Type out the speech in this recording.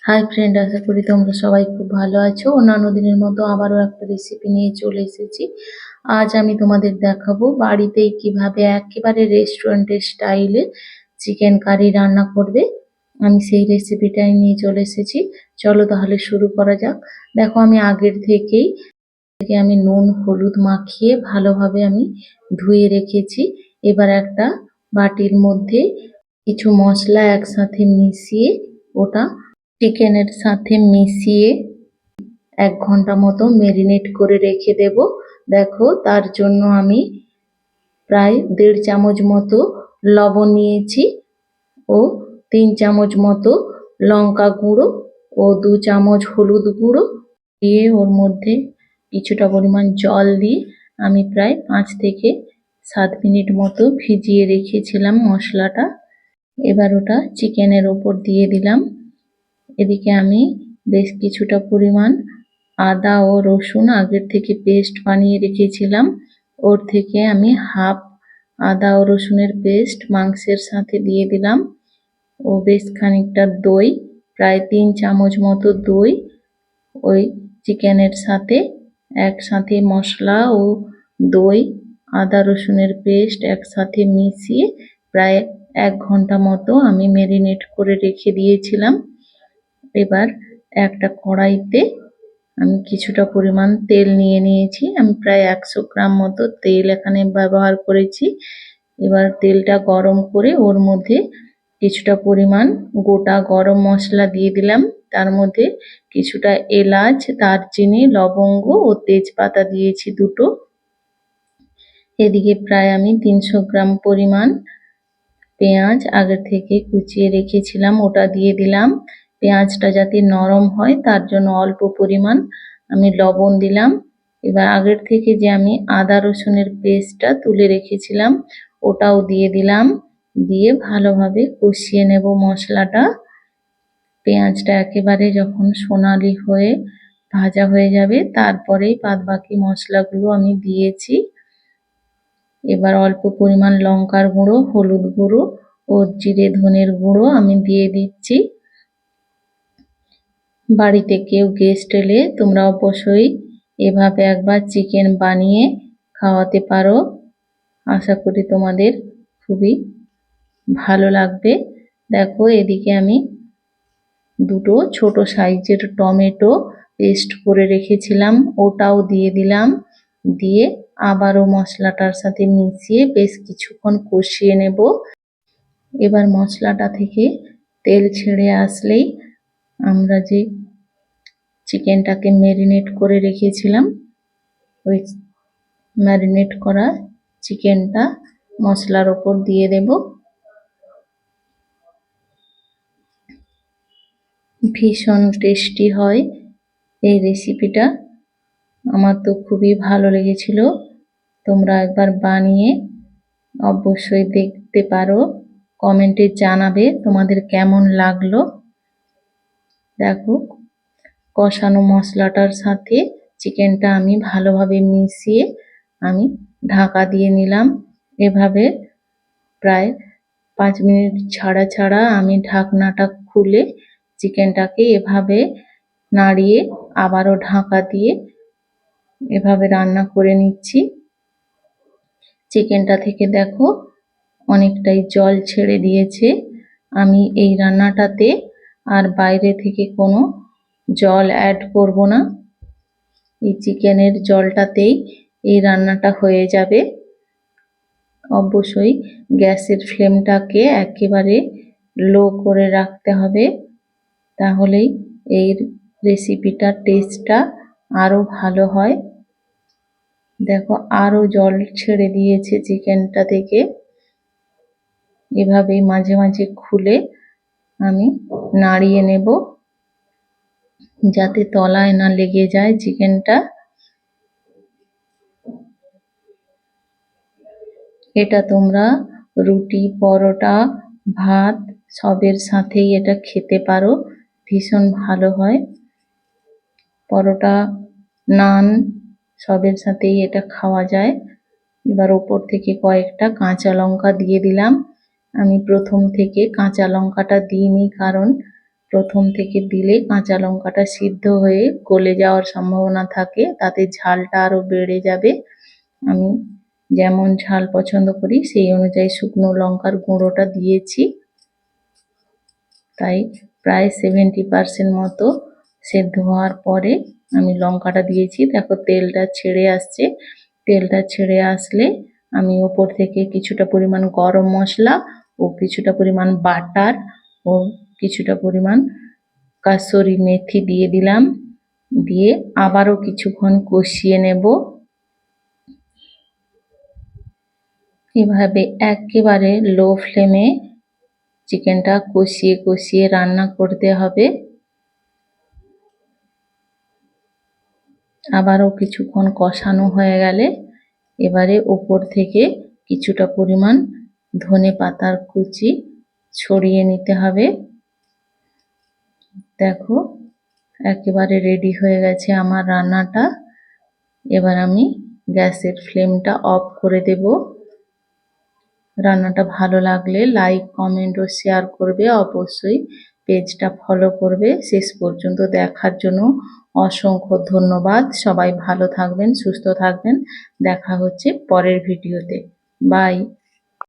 Hi friend, আশা করি তোমরা সবাই খুব ভালো আছো। অন্যান্য দিনের মতো আবারও একটা রেসিপি নিয়ে চলে এসেছি। আজ আমি তোমাদের দেখাবো বাড়িতেই কিভাবে একেবারে রেস্টুরেন্টের স্টাইলে চিকেন কারি রান্না করবে। আমি সেই রেসিপিটাই নিয়ে চলে এসেছি। চলো তাহলে শুরু করা যাক। দেখো, আমি আগের থেকেই আমি নুন হলুদ মাখিয়ে ভালোভাবে আমি ধুয়ে রেখেছি। এবার একটা বাটির মধ্যে কিছু মশলা একসাথে মিশিয়ে ওটা চিকেনের সাথে মিশিয়ে 1 ঘন্টা মতো মেরিনেট করে রেখে দেব। দেখো, তার জন্য আমি প্রায় 1.5 চামচ মতো লবণ নিয়েছি ও 3 চামচ মতো লঙ্কা গুঁড়ো ও 2 চামচ হলুদ গুঁড়ো দিয়ে ওর মধ্যে কিছুটা পরিমাণ জল দিয়ে আমি প্রায় 5 থেকে 7 মিনিট মতো ভিজিয়ে রেখেছিলাম মশলাটা। এবার ওটা চিকেনের ওপর দিয়ে দিলাম। এদিকে আমি বেশ কিছুটা পরিমাণ আদা ও রসুন আগের থেকে পেস্ট বানিয়ে রেখেছিলাম। ওর থেকে আমি হাফ আদা ও রসুনের পেস্ট মাংসের সাথে দিয়ে দিলাম ও বেশ খানিকটা দই, প্রায় 3 চামচ মতো দই ওই চিকেনের সাথে একসাথে মশলা ও দই আদা রসুনের পেস্ট একসাথে মিশিয়ে প্রায় 1 ঘন্টা মতো আমি ম্যারিনেট করে রেখে দিয়েছিলাম। এবার একটা কড়াইতে আমি কিছুটা পরিমাণ তেল নিয়ে নিয়েছি। আমি প্রায় 100 গ্রাম মতো তেল এখানে ব্যবহার করেছি। এবার তেলটা গরম করে ওর মধ্যে কিছুটা পরিমাণ গোটা গরম মশলা দিয়ে দিলাম। তার মধ্যে কিছুটা এলাচ, দারচিনি, লবঙ্গ ও তেজপাতা দিয়েছি দুটো। এদিকে প্রায় আমি 300 গ্রাম পরিমাণ পেঁয়াজ আগে থেকে কুচিয়ে রেখেছিলাম, ওটা দিয়ে দিলাম। পেঁয়াজটা যাতে নরম হয় তার জন্য অল্প পরিমাণ আমি লবণ দিলাম। এবার আগের থেকে যে আমি আদা রসুনের পেস্টটা তুলে রেখেছিলাম ওটাও দিয়ে দিলাম। দিয়ে ভালোভাবে কষিয়ে নেব মশলাটা। পেঁয়াজটা একেবারে যখন সোনালি হয়ে ভাজা হয়ে যাবে তারপরেই বাদবাকি মশলাগুলো আমি দিয়েছি। এবার অল্প পরিমাণ লঙ্কার গুঁড়ো, হলুদ গুঁড়ো ও জিরে ধনের গুঁড়ো আমি দিয়ে দিচ্ছি। বাড়িতে কেউ গেস্ট এলে তোমরা অবশ্যই এভাবে একবার চিকেন বানিয়ে খাওয়াতে পারো। আশা করি তোমাদের খুবই ভালো লাগবে। দেখো, এদিকে আমি দুটো ছোট সাইজের টমেটো পেস্ট করে রেখেছিলাম, ওটাও দিয়ে দিলাম। দিয়ে আবারও মশলাটার সাথে মিশিয়ে বেশ কিছুক্ষণ কষিয়ে নেব। এবার মশলাটা থেকে তেল ছেড়ে আসলেই আমরা যে চিকেনটাকে ম্যারিনেট করে রেখেছিলাম ওই ম্যারিনেট করা চিকেনটা মশলার ওপর দিয়ে দেব। ভীষণ টেস্টি হয় এই রেসিপিটা। আমার তো খুবই ভালো লেগেছিল। তোমরা একবার বানিয়ে অবশ্যই দেখতে পারো, কমেন্টে জানাবে তোমাদের কেমন লাগলো। দেখো, কষানো মশলাটার সাথে চিকেনটা আমি ভালোভাবে মিশিয়ে আমি ঢাকা দিয়ে নিলাম। এভাবে প্রায় 5 মিনিট ছাড়া ছাড়া আমি ঢাকনাটা খুলে চিকেনটাকে এভাবে নাড়িয়ে আবারও ঢাকা দিয়ে এভাবে রান্না করে নিচ্ছি। চিকেনটা থেকে দেখো অনেকটাই জল ছেড়ে দিয়েছে। আমি এই রান্নাটাতে আর বাইরে থেকে কোনো জল অ্যাড করব না। এই চিকেনের জলটাতেই এই রান্নাটা হয়ে যাবে। অবশ্যই গ্যাসের ফ্লেমটাকে একেবারে লো করে রাখতে হবে, তাহলেই এই রেসিপিটার টেস্টটা আরও ভালো হয়। দেখো, আরও জল ছেড়ে দিয়েছে চিকেনটা থেকে। এভাবেই মাঝে মাঝে খুলে আমি নাড়িয়ে নেব যাতে তলায় না লেগে যায় চিকেনটা। এটা তোমরা রুটি, পরোটা, ভাত সবের সাথেই এটা খেতে পারো, ভীষণ ভালো হয়। পরোটা, নান সবের সাথেই এটা খাওয়া যায়। এবার ওপর থেকে কয়েকটা কাঁচা লঙ্কা দিয়ে দিলাম। আমি প্রথম থেকে কাঁচা লঙ্কাটা দিইনি, কারণ প্রথম থেকে দিলে কাঁচা লঙ্কাটা সিদ্ধ হয়ে গলে যাওয়ার সম্ভাবনা থাকে, তাতে ঝালটা আরো বেড়ে যাবে। আমি যেমন ঝাল পছন্দ করি সেই অনুযায়ী শুকনো লঙ্কার গুঁড়োটা দিয়েছি। তাই প্রায় 70% মতো সেদ্ধ হওয়ার পরে আমি লঙ্কাটা দিয়েছি। দেখো তেলটা ছেড়ে আসছে। তেলটা ছেড়ে আসলে আমি ওপর থেকে কিছুটা পরিমাণ গরম মশলা ও কিছুটা পরিমাণ বাটার ও কিছুটা পরিমাণ কাসুরি মেথি দিয়ে দিলাম। দিয়ে আবারও কিছুক্ষণ কষিয়ে নেব। এভাবে একেবারে লো ফ্লেমে চিকেনটা কষিয়ে কষিয়ে রান্না করতে হবে। আবারও কিছুক্ষণ কষানো হয়ে গেলে এবারে ওপর থেকে কিছুটা পরিমাণ ধনেপাতার কুচি ছড়িয়ে নিতে হবে। দেখো একেবারে রেডি হয়ে গেছে আমার রান্নাটা। এবার আমি গ্যাসের ফ্লেমটা অফ করে দেব। রান্নাটা ভালো লাগলে লাইক, কমেন্ট ও শেয়ার করবে। অবশ্যই পেজটা ফলো করবে। শেষ পর্যন্ত দেখার জন্য অসংখ্য ধন্যবাদ। সবাই ভালো থাকবেন, সুস্থ থাকবেন। দেখা হচ্ছে পরের ভিডিওতে। বাই।